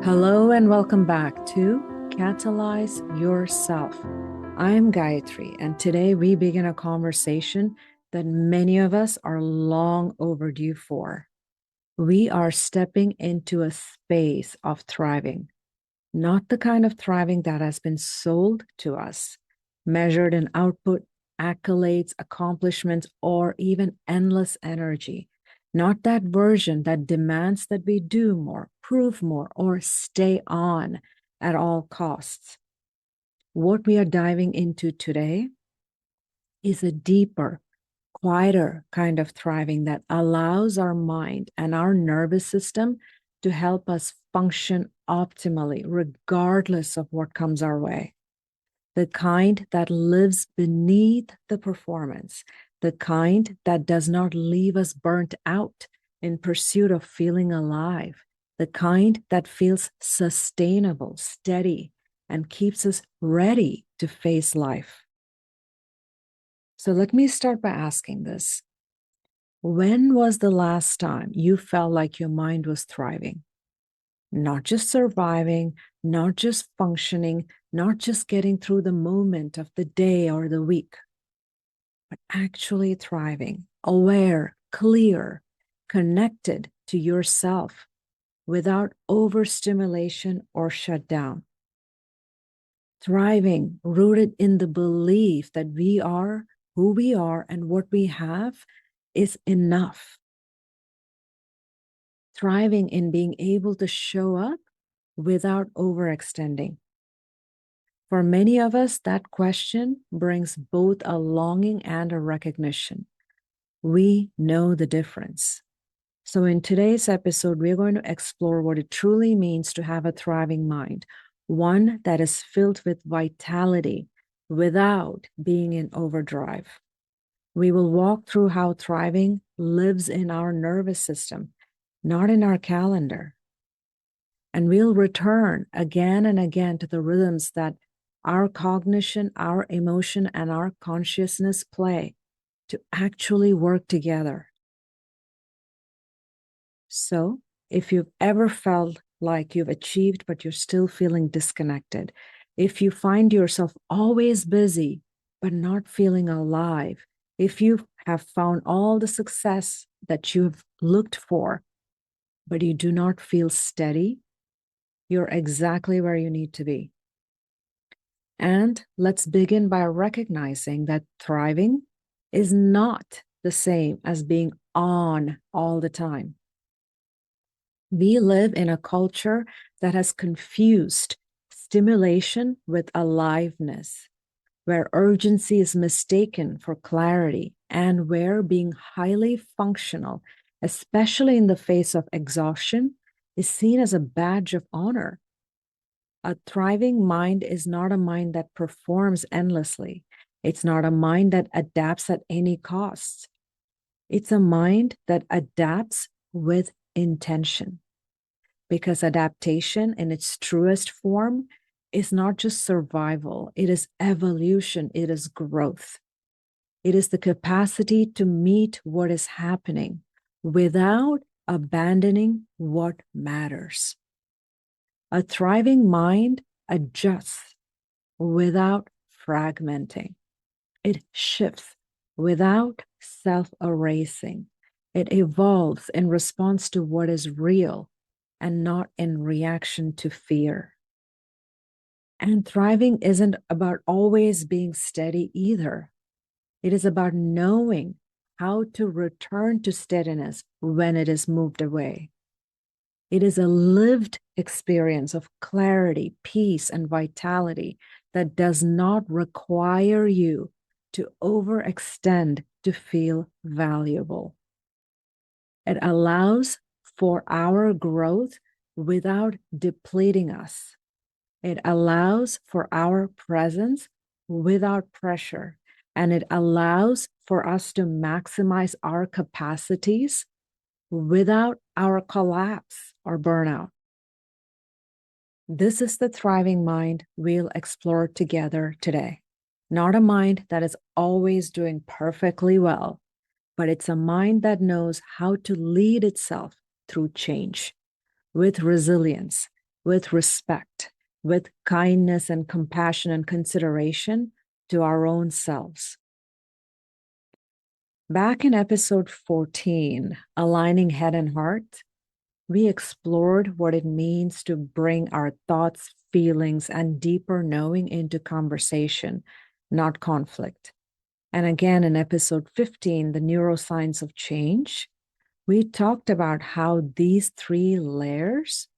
Hello and welcome back to Catalyze Your Self. I'm Gayatri, and today we begin a conversation that many of us are long overdue for. We are stepping into a space of thriving, not the kind of thriving that has been sold to us, measured in output, accolades, accomplishments, or even endless energy. Not that version that demands that we do more, prove more, or stay on at all costs. What we are diving into today is a deeper, quieter kind of thriving that allows our mind and our nervous system to help us function optimally, regardless of what comes our way. The kind that lives beneath the performance, the kind that does not leave us burnt out in pursuit of feeling alive, the kind that feels sustainable, steady, and keeps us ready to face life. So let me start by asking this. When was the last time you felt like your mind was thriving? Not just surviving, not just functioning, not just getting through the moment of the day or the week, but actually thriving, aware, clear, connected to yourself without overstimulation or shutdown. Thriving, rooted in the belief that we are who we are and what we have is enough. Thriving in being able to show up without overextending. For many of us, that question brings both a longing and a recognition. We know the difference. So in today's episode, we're going to explore what it truly means to have a thriving mind, one that is filled with vitality without being in overdrive. We will walk through how thriving lives in our nervous system, not in our calendar. And we'll return again and again to the rhythms that our cognition, our emotion, and our consciousness play to actually work together. So, if you've ever felt like you've achieved, but you're still feeling disconnected, if you find yourself always busy, but not feeling alive, if you have found all the success that you've looked for, but you do not feel steady, you're exactly where you need to be. And let's begin by recognizing that thriving is not the same as being on all the time. We live in a culture that has confused stimulation with aliveness, where urgency is mistaken for clarity, and where being highly functional, especially in the face of exhaustion, is seen as a badge of honor. A thriving mind is not a mind that performs endlessly. It's not a mind that adapts at any cost. It's a mind that adapts with intention. Because adaptation in its truest form is not just survival, it is evolution, it is growth. It is the capacity to meet what is happening without abandoning what matters. A thriving mind adjusts without fragmenting. It shifts without self-erasing. It evolves in response to what is real and not in reaction to fear. And thriving isn't about always being steady either. It is about knowing how to return to steadiness when it is moved away. It is a lived experience of clarity, peace, and vitality that does not require you to overextend to feel valuable. It allows for our growth without depleting us. It allows for our presence without pressure. And it allows for us to maximize our capacities without our collapse or burnout. This is the thriving mind we'll explore together today. Not a mind that is always doing perfectly well, but it's a mind that knows how to lead itself through change with resilience, with respect, with kindness and compassion and consideration to our own selves. Back in episode 14, Aligning Head and Heart, we explored what it means to bring our thoughts, feelings, and deeper knowing into conversation, not conflict. And again, in episode 15, The Neuroscience of Change, we talked about how these three layers,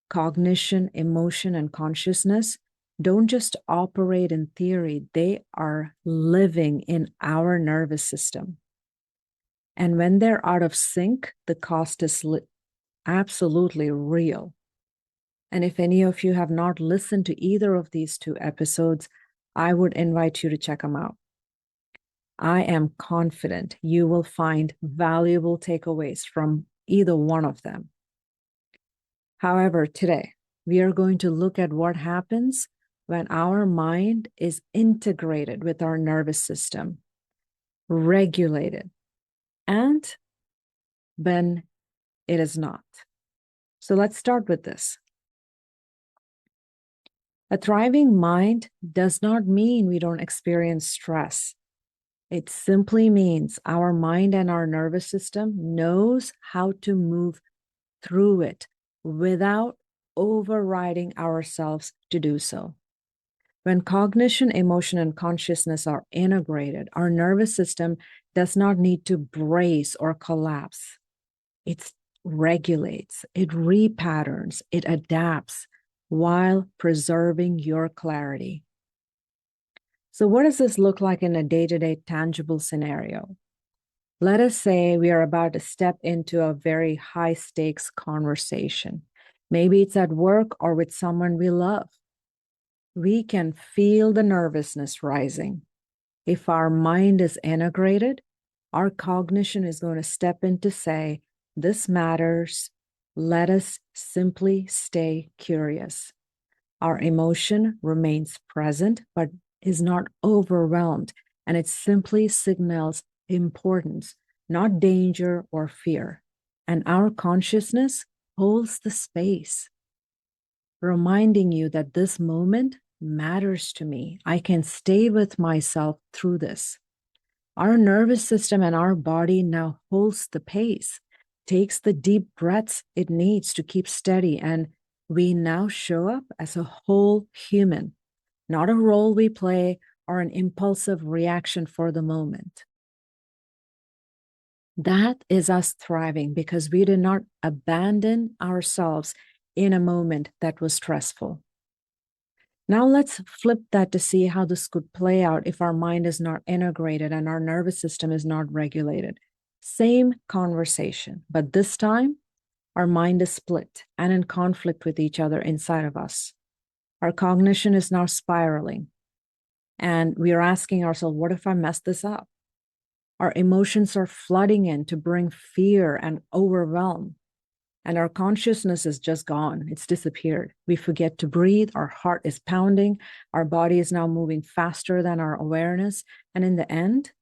cognition, emotion, and consciousness, don't just operate in theory, they are living in our nervous system. And when they're out of sync, the cost is absolutely real. And if any of you have not listened to either of these two episodes, I would invite you to check them out. I am confident you will find valuable takeaways from either one of them. However, today, we are going to look at what happens when our mind is integrated with our nervous system, regulated, and when it is not. So let's start with this. A thriving mind does not mean we don't experience stress. It simply means our mind and our nervous system knows how to move through it without overriding ourselves to do so. When cognition, emotion, and consciousness are integrated, our nervous system does not need to brace or collapse. It regulates, it repatterns, it adapts while preserving your clarity. So what does this look like in a day-to-day tangible scenario? Let us say we are about to step into a very high-stakes conversation. Maybe it's at work or with someone we love. We can feel the nervousness rising. If our mind is integrated, our cognition is going to step in to say, this matters. Let us simply stay curious. Our emotion remains present, but is not overwhelmed, and it simply signals importance, not danger or fear. And our consciousness holds the space, reminding you that this moment matters to me. I can stay with myself through this. Our nervous system and our body now holds the pace, takes the deep breaths it needs to keep steady, and we now show up as a whole human, not a role we play or an impulsive reaction for the moment. That is us thriving because we did not abandon ourselves in a moment that was stressful. Now let's flip that to see how this could play out if our mind is not integrated and our nervous system is not regulated. Same conversation, but this time our mind is split and in conflict with each other inside of us. Our cognition is now spiraling, and we are asking ourselves, what if I mess this up? Our emotions are flooding in to bring fear and overwhelm, and our consciousness is just gone. It's disappeared. We forget to breathe. Our heart is pounding. Our body is now moving faster than our awareness. And in the end,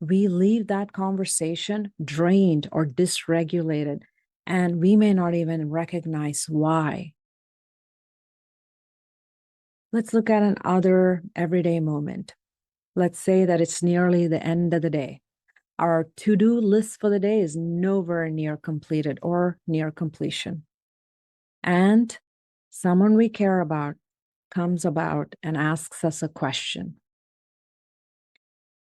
we leave that conversation drained or dysregulated, and we may not even recognize why. Let's look at another everyday moment. Let's say that it's nearly the end of the day. Our to-do list for the day is nowhere near completed or near completion. And someone we care about comes about and asks us a question.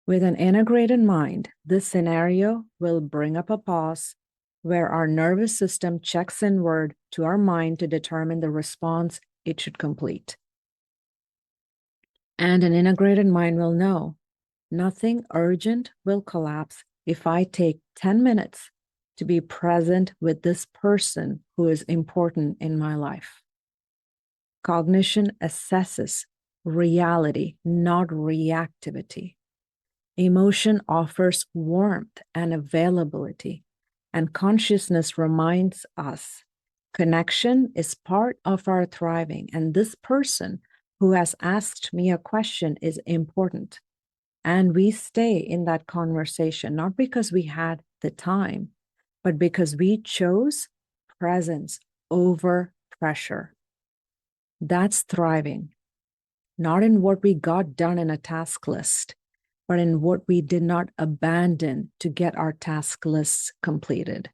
With an integrated mind, this scenario will bring up a pause where our nervous system checks inward to our mind to determine the response it should complete. And an integrated mind will know nothing urgent will collapse if I take 10 minutes to be present with this person who is important in my life. Cognition assesses reality, not reactivity. Emotion offers warmth and availability, and consciousness reminds us connection is part of our thriving, and this person who has asked me a question is important. And we stay in that conversation, not because we had the time, but because we chose presence over pressure. That's thriving, not in what we got done in a task list, but in what we did not abandon to get our task lists completed.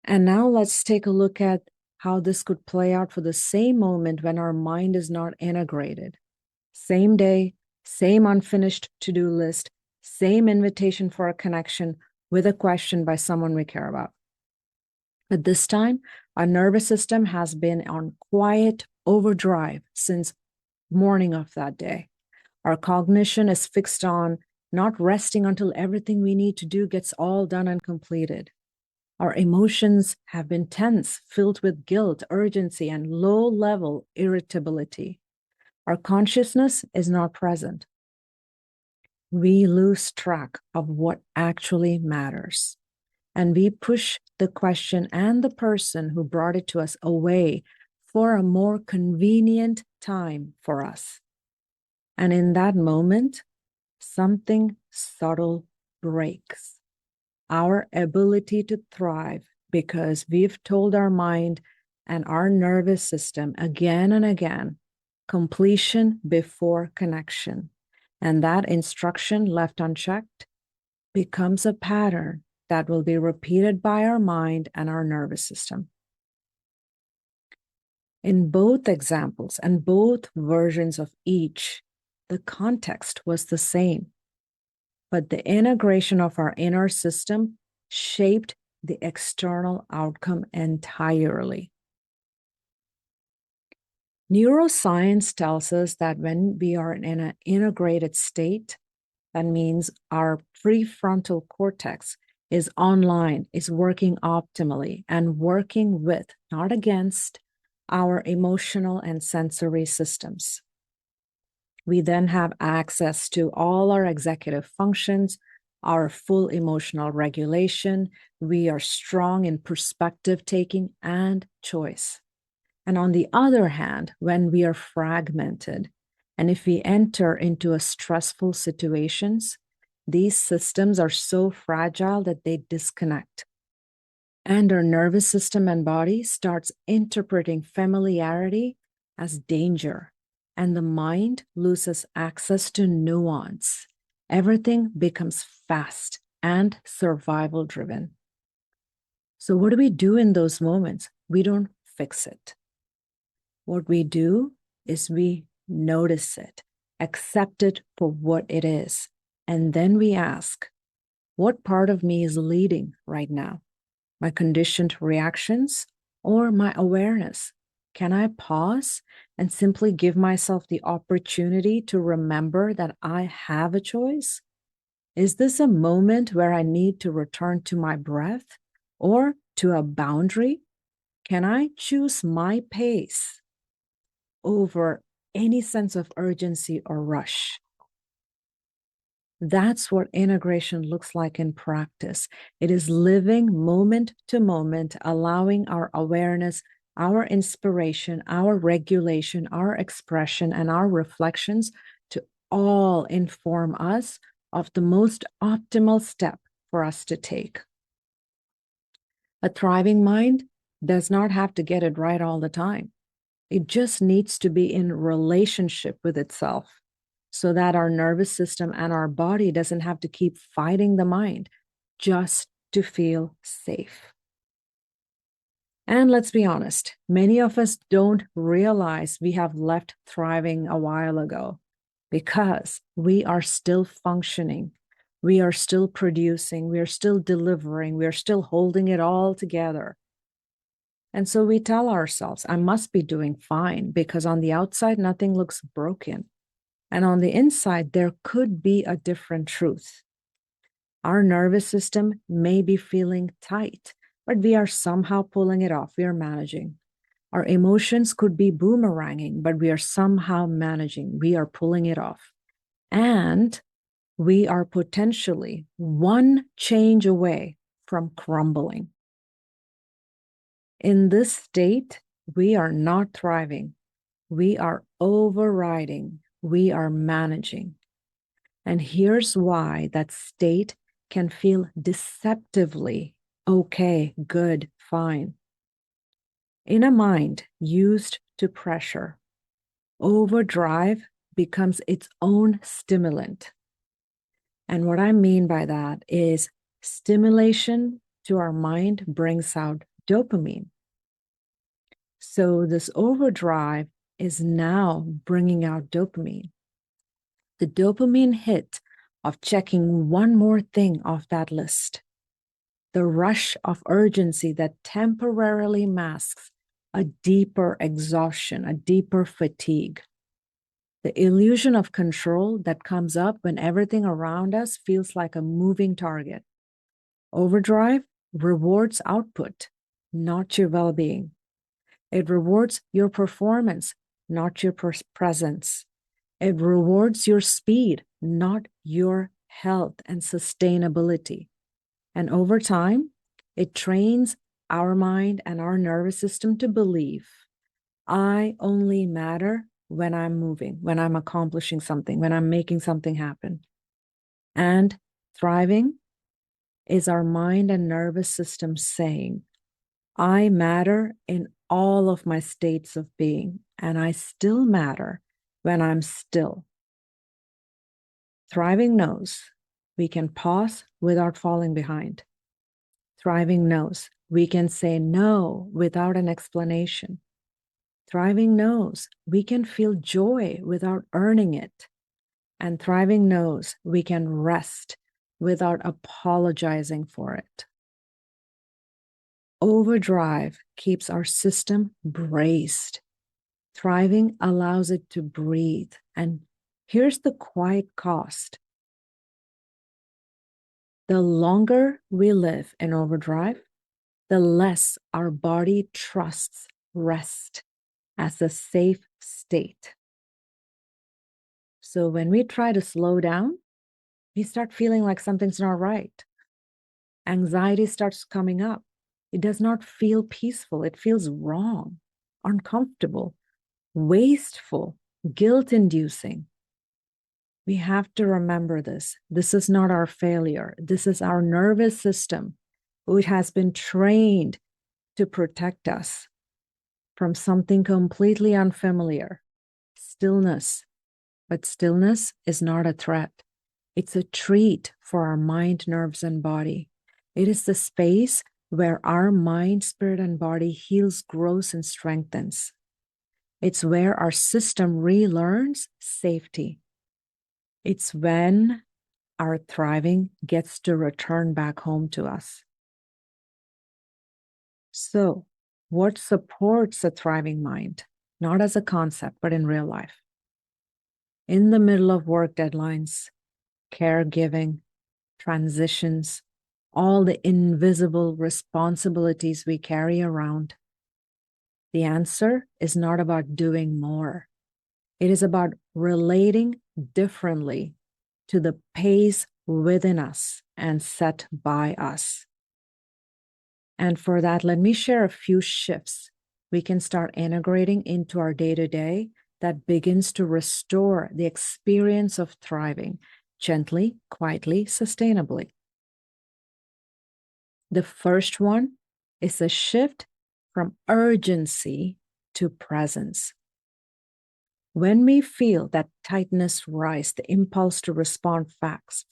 And now let's take a look at how this could play out for the same moment when our mind is not integrated. Same day, same unfinished to-do list, same invitation for a connection with a question by someone we care about. But this time, our nervous system has been on quiet overdrive since morning of that day. Our cognition is fixed on not resting until everything we need to do gets all done and completed. Our emotions have been tense, filled with guilt, urgency, and low-level irritability. Our consciousness is not present. We lose track of what actually matters. And we push the question and the person who brought it to us away for a more convenient time for us. And in that moment, something subtle breaks. Our ability to thrive, because we've told our mind and our nervous system again and again, completion before connection. And that instruction left unchecked becomes a pattern that will be repeated by our mind and our nervous system. In both examples and both versions of each, the context was the same, but the integration of our inner system shaped the external outcome entirely. Neuroscience tells us that when we are in an integrated state, that means our prefrontal cortex is online, is working optimally, and working with, not against, our emotional and sensory systems. We then have access to all our executive functions, our full emotional regulation. We are strong in perspective taking and choice. And on the other hand, when we are fragmented, and if we enter into a stressful situations, these systems are so fragile that they disconnect. And our nervous system and body starts interpreting familiarity as danger, and the mind loses access to nuance. Everything becomes fast and survival driven. So what do we do in those moments? We don't fix it. What we do is we notice it, accept it for what it is, and then we ask, what part of me is leading right now? My conditioned reactions or my awareness? Can I pause and simply give myself the opportunity to remember that I have a choice? Is this a moment where I need to return to my breath or to a boundary? Can I choose my pace over any sense of urgency or rush? That's what integration looks like in practice. It is living moment to moment, allowing our awareness, our inspiration, our regulation, our expression, and our reflections to all inform us of the most optimal step for us to take. A thriving mind does not have to get it right all the time. It just needs to be in relationship with itself so that our nervous system and our body doesn't have to keep fighting the mind just to feel safe. And let's be honest, many of us don't realize we have left thriving a while ago because we are still functioning. We are still producing. We are still delivering. We are still holding it all together. And so we tell ourselves, I must be doing fine because on the outside, nothing looks broken. And on the inside, there could be a different truth. Our nervous system may be feeling tight, but we are somehow pulling it off. We are managing. Our emotions could be boomeranging, but we are somehow managing. We are pulling it off. And we are potentially one change away from crumbling. In this state, we are not thriving. We are overriding. We are managing. And here's why that state can feel deceptively okay, good, fine. In a mind used to pressure, overdrive becomes its own stimulant. And what I mean by that is stimulation to our mind brings out dopamine. So this overdrive is now bringing out dopamine. The dopamine hit of checking one more thing off that list. The rush of urgency that temporarily masks a deeper exhaustion, a deeper fatigue. The illusion of control that comes up when everything around us feels like a moving target. Overdrive rewards output, not your well-being. It rewards your performance, not your presence. It rewards your speed, not your health and sustainability. And over time, it trains our mind and our nervous system to believe, I only matter when I'm moving, when I'm accomplishing something, when I'm making something happen. And thriving is our mind and nervous system saying, I matter in all of my states of being, and I still matter when I'm still. Thriving knows we can pause without falling behind. Thriving knows we can say no without an explanation. Thriving knows we can feel joy without earning it. And thriving knows we can rest without apologizing for it. Overdrive keeps our system braced. Thriving allows it to breathe. And here's the quiet cost. The longer we live in overdrive, the less our body trusts rest as a safe state. So when we try to slow down, we start feeling like something's not right. Anxiety starts coming up. It does not feel peaceful. It feels wrong, uncomfortable, wasteful, guilt-inducing. We have to remember this. This is not our failure. This is our nervous system, which has been trained to protect us from something completely unfamiliar, stillness. But stillness is not a threat. It's a treat for our mind, nerves, and body. It is the space where our mind, spirit, and body heals, grows, and strengthens. It's where our system relearns safety. It's when our thriving gets to return back home to us. So, what supports a thriving mind? Not as a concept, but in real life. In the middle of work deadlines, caregiving, transitions, all the invisible responsibilities we carry around. The answer is not about doing more. It is about relating differently to the pace within us and set by us. And for that, let me share a few shifts we can start integrating into our day-to-day that begins to restore the experience of thriving gently, quietly, sustainably. The first one is a shift from urgency to presence. When we feel that tightness rise, the impulse to respond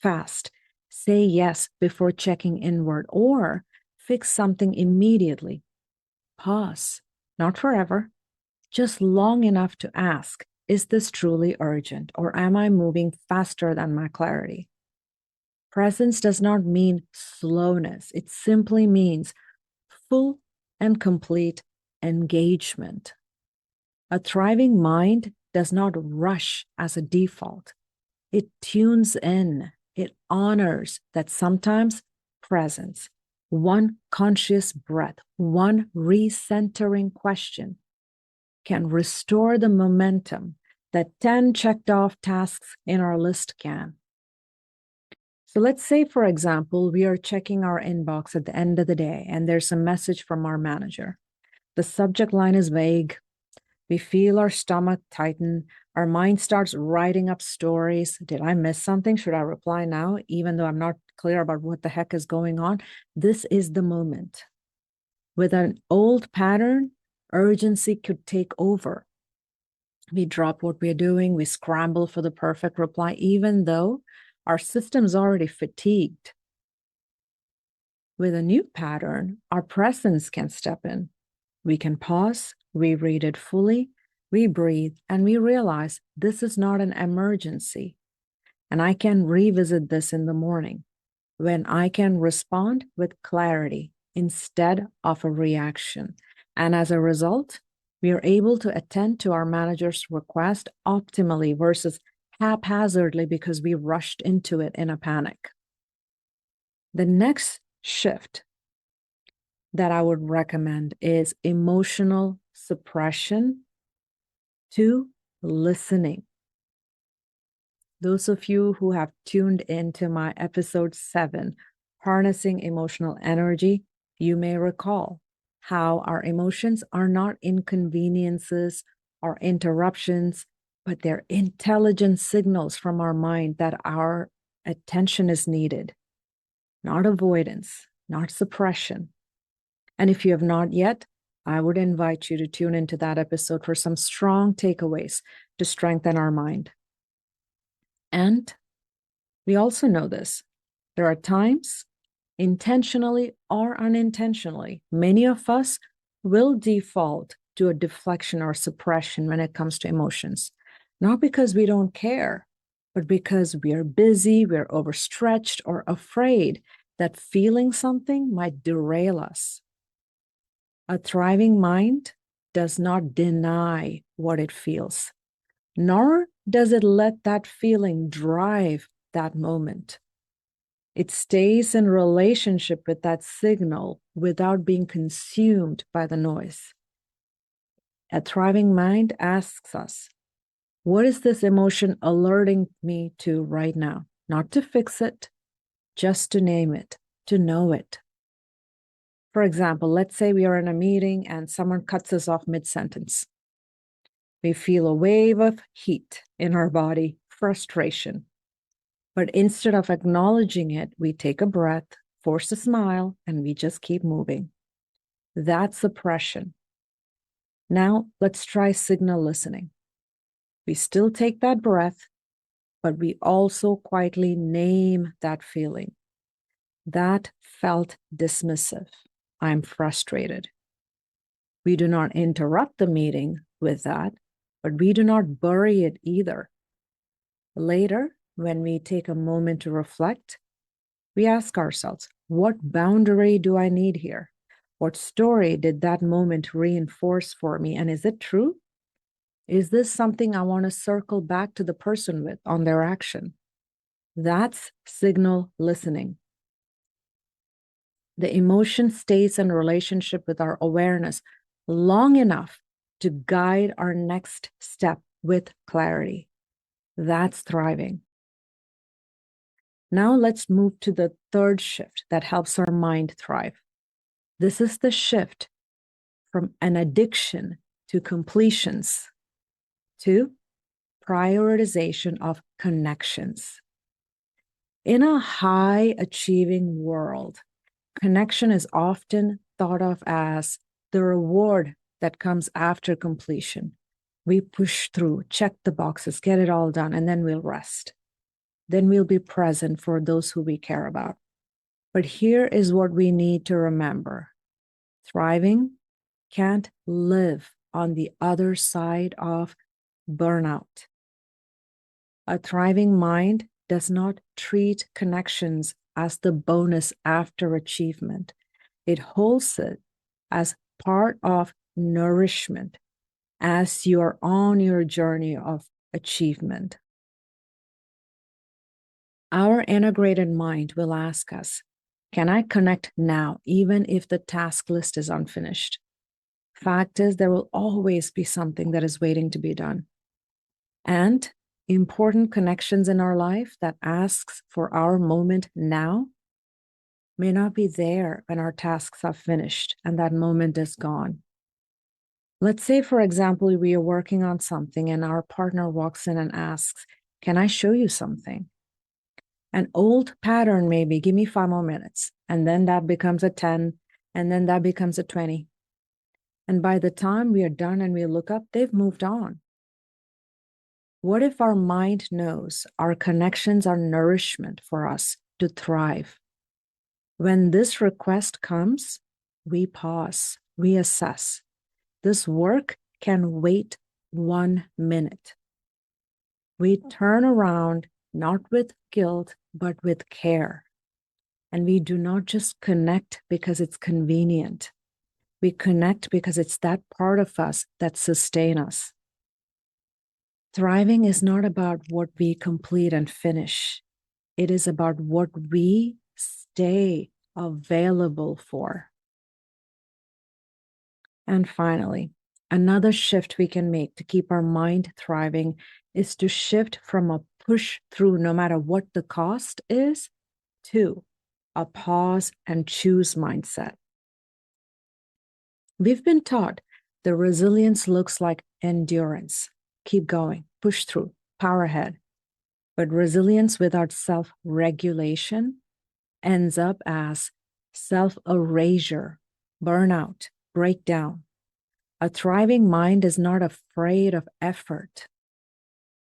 fast, say yes before checking inward, or fix something immediately, pause, not forever, just long enough to ask, is this truly urgent, or am I moving faster than my clarity? Presence does not mean slowness. It simply means full and complete engagement. A thriving mind does not rush as a default. It tunes in. It honors that sometimes presence, one conscious breath, one recentering question can restore the momentum that 10 checked off tasks in our list can. So let's say, for example, we are checking our inbox at the end of the day and there's a message from our manager. The subject line is vague. We feel our stomach tighten. Our mind starts writing up stories. Did I miss something? Should I reply now, even though I'm not clear about what the heck is going on? This is the moment. With an old pattern, urgency could take over. We drop what we're doing, we scramble for the perfect reply, even though our system's already fatigued. With a new pattern, our presence can step in. We can pause, reread it fully, we breathe, and we realize this is not an emergency. And I can revisit this in the morning when I can respond with clarity instead of a reaction. And as a result, we are able to attend to our manager's request optimally versus haphazardly because we rushed into it in a panic. The next shift that I would recommend is emotional suppression to listening. Those of you who have tuned into my episode 7, Harnessing Emotional Energy, you may recall how our emotions are not inconveniences or interruptions, but they're intelligent signals from our mind that our attention is needed, not avoidance, not suppression. And if you have not yet, I would invite you to tune into that episode for some strong takeaways to strengthen our mind. And we also know this. There are times, intentionally or unintentionally, many of us will default to a deflection or suppression when it comes to emotions. Not because we don't care, but because we are busy, we're overstretched, or afraid that feeling something might derail us. A thriving mind does not deny what it feels, nor does it let that feeling drive that moment. It stays in relationship with that signal without being consumed by the noise. A thriving mind asks us, what is this emotion alerting me to right now? Not to fix it, just to name it, to know it. For example, let's say we are in a meeting and someone cuts us off mid-sentence. We feel a wave of heat in our body, frustration. But instead of acknowledging it, we take a breath, force a smile, and we just keep moving. That's suppression. Now, let's try signal listening. We still take that breath, but we also quietly name that feeling. That felt dismissive. I'm frustrated. We do not interrupt the meeting with that, but we do not bury it either. Later, when we take a moment to reflect, we ask ourselves, what boundary do I need here? What story did that moment reinforce for me? And is it true? Is this something I want to circle back to the person with on their action? That's signal listening. The emotion stays in relationship with our awareness long enough to guide our next step with clarity. That's thriving. Now let's move to the third shift that helps our mind thrive. This is the shift from an addiction to completions to prioritization of connections. In a high achieving world, connection is often thought of as the reward that comes after completion. We push through, check the boxes, get it all done, and then we'll rest. Then we'll be present for those who we care about. But here is what we need to remember. Thriving can't live on the other side of burnout. A thriving mind does not treat connections as the bonus after achievement. It holds it as part of nourishment as you are on your journey of achievement. Our integrated mind will ask us, can I connect now, even if the task list is unfinished? Fact is, there will always be something that is waiting to be done. And important connections in our life that asks for our moment now may not be there when our tasks are finished and that moment is gone. Let's say, for example, we are working on something and our partner walks in and asks, can I show you something? An old pattern maybe, give me 5 more minutes. And then that becomes a 10, and then that becomes a 20. And by the time we are done and we look up, they've moved on. What if our mind knows our connections are nourishment for us to thrive? When this request comes, we pause, we assess. This work can wait 1 minute. We turn around, not with guilt, but with care. And we do not just connect because it's convenient. We connect because it's that part of us that sustains us. Thriving is not about what we complete and finish. It is about what we stay available for. And finally, another shift we can make to keep our mind thriving is to shift from a push through no matter what the cost is to a pause and choose mindset. We've been taught the resilience looks like endurance. Keep going, push through, power ahead. But resilience without self-regulation ends up as self-erasure, burnout, breakdown. A thriving mind is not afraid of effort.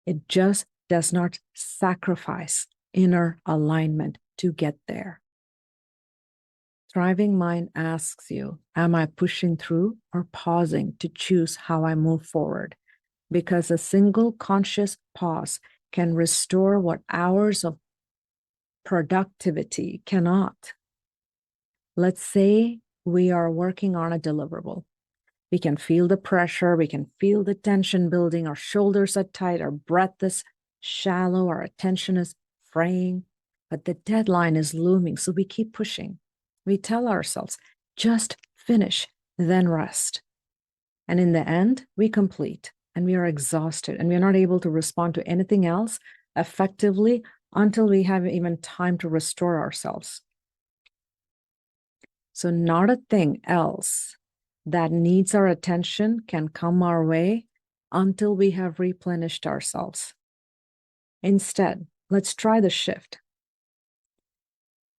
It just does not sacrifice inner alignment to get there. Thriving mind asks you, am I pushing through or pausing to choose how I move forward? Because a single conscious pause can restore what hours of productivity cannot. Let's say we are working on a deliverable. We can feel the pressure, we can feel the tension building, our shoulders are tight, our breath is shallow, our attention is fraying, but the deadline is looming, so we keep pushing. We tell ourselves, just finish, then rest. And in the end, we complete and we are exhausted and we are not able to respond to anything else effectively until we have even time to restore ourselves. So not a thing else that needs our attention can come our way until we have replenished ourselves. Instead, let's try the shift.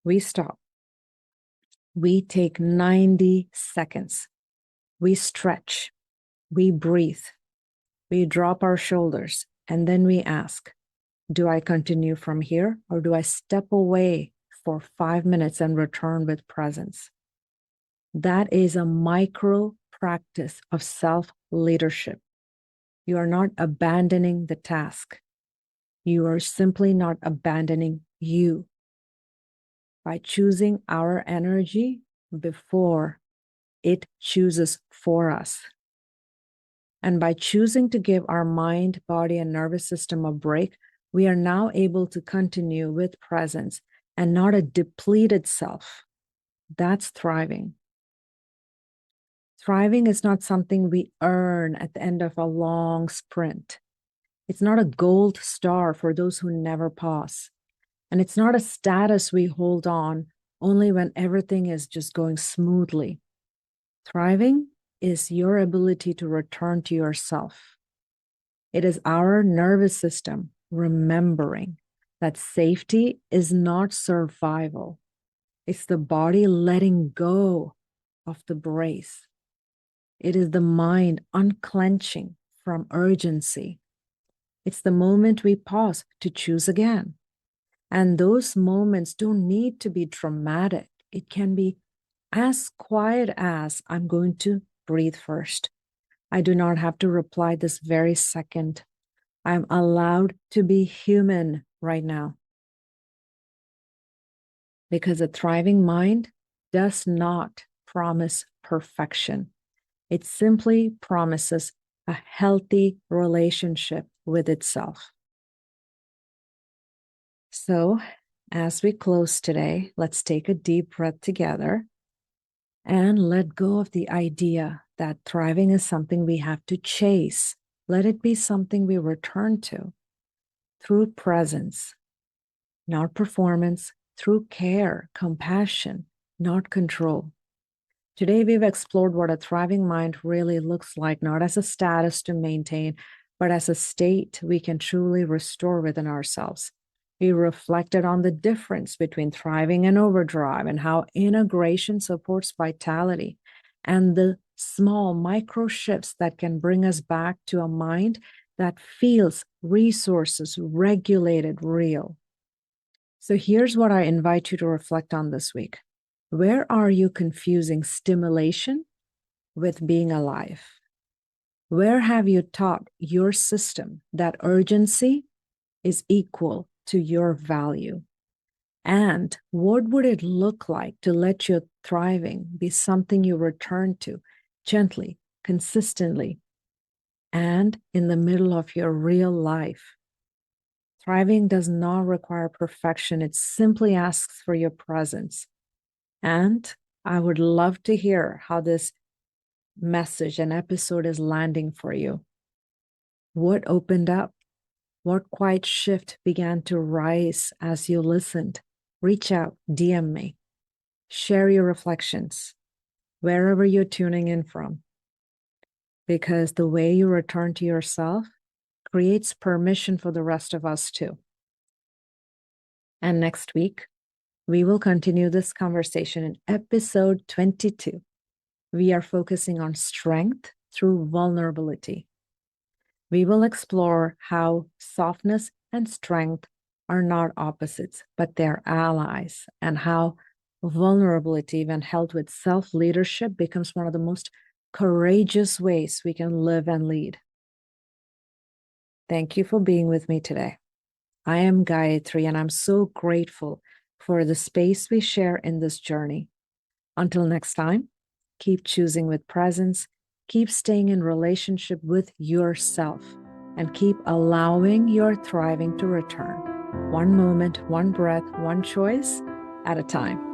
We stop. We take 90 seconds. We stretch. We breathe. We drop our shoulders. And then we ask, do I continue from here or do I step away for 5 minutes and return with presence? That is a micro practice of self-leadership. You are not abandoning the task. You are simply not abandoning you. By choosing our energy before it chooses for us. And by choosing to give our mind, body, and nervous system a break, we are now able to continue with presence and not a depleted self. That's thriving. Thriving is not something we earn at the end of a long sprint. It's not a gold star for those who never pause. And it's not a status we hold on only when everything is just going smoothly. Thriving is your ability to return to yourself. It is our nervous system remembering that safety is not survival. It's the body letting go of the brace. It is the mind unclenching from urgency. It's the moment we pause to choose again. And those moments don't need to be dramatic. It can be as quiet as I'm going to breathe first. I do not have to reply this very second. I'm allowed to be human right now. Because a thriving mind does not promise perfection. It simply promises a healthy relationship with itself. So, as we close today, let's take a deep breath together and let go of the idea that thriving is something we have to chase. Let it be something we return to through presence, not performance, through care, compassion, not control. Today, we've explored what a thriving mind really looks like, not as a status to maintain, but as a state we can truly restore within ourselves. We reflected on the difference between thriving and overdrive and how integration supports vitality and the small micro shifts that can bring us back to a mind that feels resources regulated, real. So here's what I invite you to reflect on this week. Where are you confusing stimulation with being alive? Where have you taught your system that urgency is equal to your value? And what would it look like to let your thriving be something you return to gently, consistently, and in the middle of your real life? Thriving does not require perfection. It simply asks for your presence. And I would love to hear how this message and episode is landing for you. What opened up? What quiet shift began to rise as you listened? Reach out, DM me, share your reflections wherever you're tuning in from, because the way you return to yourself creates permission for the rest of us too. And next week, we will continue this conversation in episode 22. We are focusing on strength through vulnerability. We will explore how softness and strength are not opposites, but they're allies, and how vulnerability, when held with self-leadership, becomes one of the most courageous ways we can live and lead. Thank you for being with me today. I am Gayatri, and I'm so grateful for the space we share in this journey. Until next time, keep choosing with presence, keep staying in relationship with yourself, and keep allowing your thriving to return. One moment, one breath, one choice at a time.